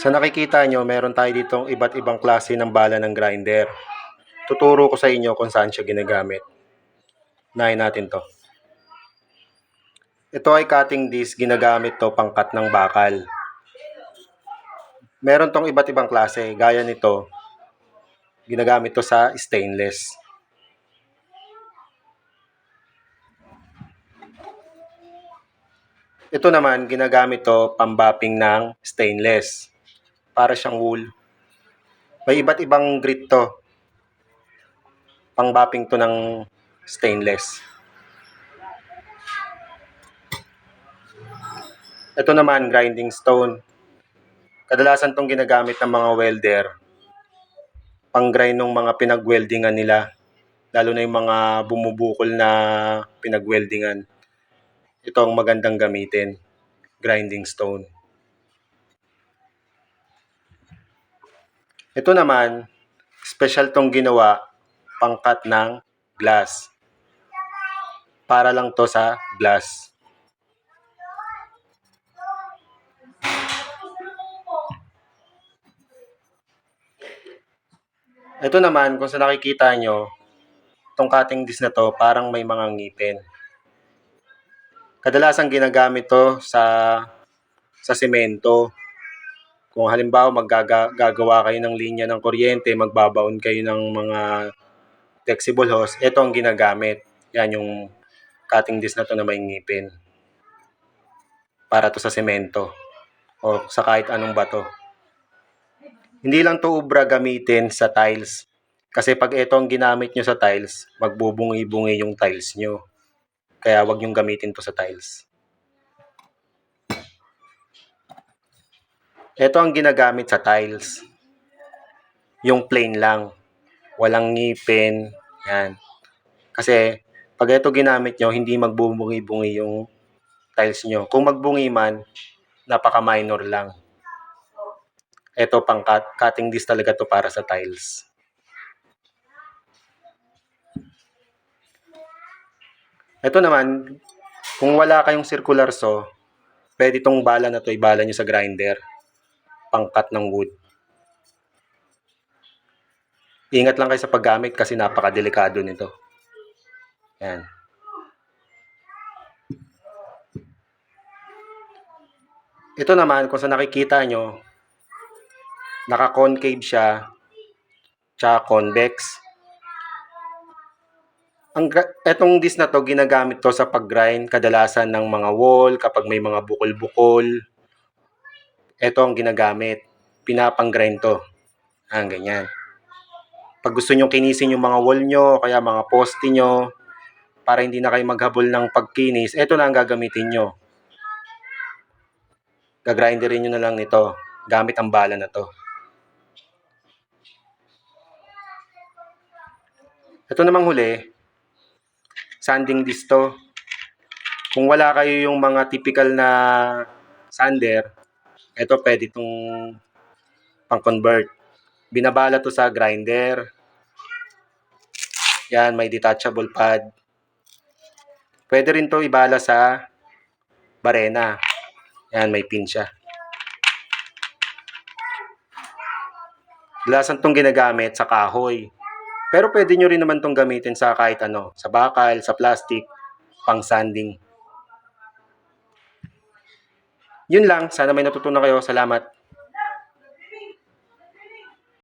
Sa nakikita nyo, meron tayo ditong iba't ibang klase ng bala ng grinder. Tuturo ko sa inyo kung saan siya ginagamit. Unahin natin to. Ito ay cutting disc, ginagamit to pangkat ng bakal. Meron tong iba't ibang klase, gaya nito, ginagamit to sa stainless. Ito naman, ginagamit to pambapping ng stainless. Para siyang wool. May iba't ibang grit to. Pangbapping to ng stainless. Ito naman, grinding stone. Kadalasan tong ginagamit ng mga welder. Pang-grind ng mga pinag-weldingan nila. Lalo na yung mga bumubukol na pinag-weldingan. Ito ang magandang gamitin. Grinding stone. Ito naman, special tong ginawa, pangkat ng glass. Para lang to sa glass. Ito naman, kung sa nakikita nyo, itong cutting disc na to, parang may mga ngipin. Kadalasan ginagamit to sa semento. Kung halimbawa maggagawa kayo ng linya ng kuryente, magbabaon kayo ng mga flexible hose, ito ang ginagamit. Yan yung cutting disc na to na may ngipin. Para to sa semento o sa kahit anong bato. Hindi lang to ubra gamitin sa tiles. Kasi pag ito ang ginamit nyo sa tiles, magbubungi-bungi yung tiles nyo. Kaya wag nyong gamitin to sa tiles. Ito ang ginagamit sa tiles. Yung plain lang. Walang ngipin. Yan. Kasi pag ito ginamit nyo, hindi magbubungi-bungi yung tiles nyo. Kung magbungi man, napaka-minor lang. Ito pang cutting disc talaga to para sa tiles. Ito naman, kung wala kayong circular saw, pwede itong bala na to ibala nyo sa grinder. Pang-cut ng wood. Ingat lang kayo sa paggamit kasi napaka-delikado nito. Yan. Ito naman, kung sa nakikita nyo, naka-concave siya, tsaka convex. Etong disc na to, ginagamit to sa pag-grind kadalasan ng mga wall, kapag may mga bukol-bukol. Ito ang ginagamit. Pinapang-grind to. Ganyan. Pag gusto nyo kinisin yung mga wall nyo, kaya mga poste nyo, para hindi na kayo maghabol ng pagkinis, ito na ang gagamitin nyo. Gagrinderin nyo na lang nito, gamit ang bala na to. Ito namang huli, sanding disc to. Kung wala kayo yung mga typical na sander, ito pwede itong pang-convert. Binabala to sa grinder. Yan, may detachable pad. Pwede rin to ibala sa barena. Yan, may pin siya. Kadalasan tong ginagamit sa kahoy. Pero pwede nyo rin naman tong gamitin sa kahit ano. Sa bakal, sa plastic, pang sanding. Yun lang. Sana may natutunan kayo. Salamat.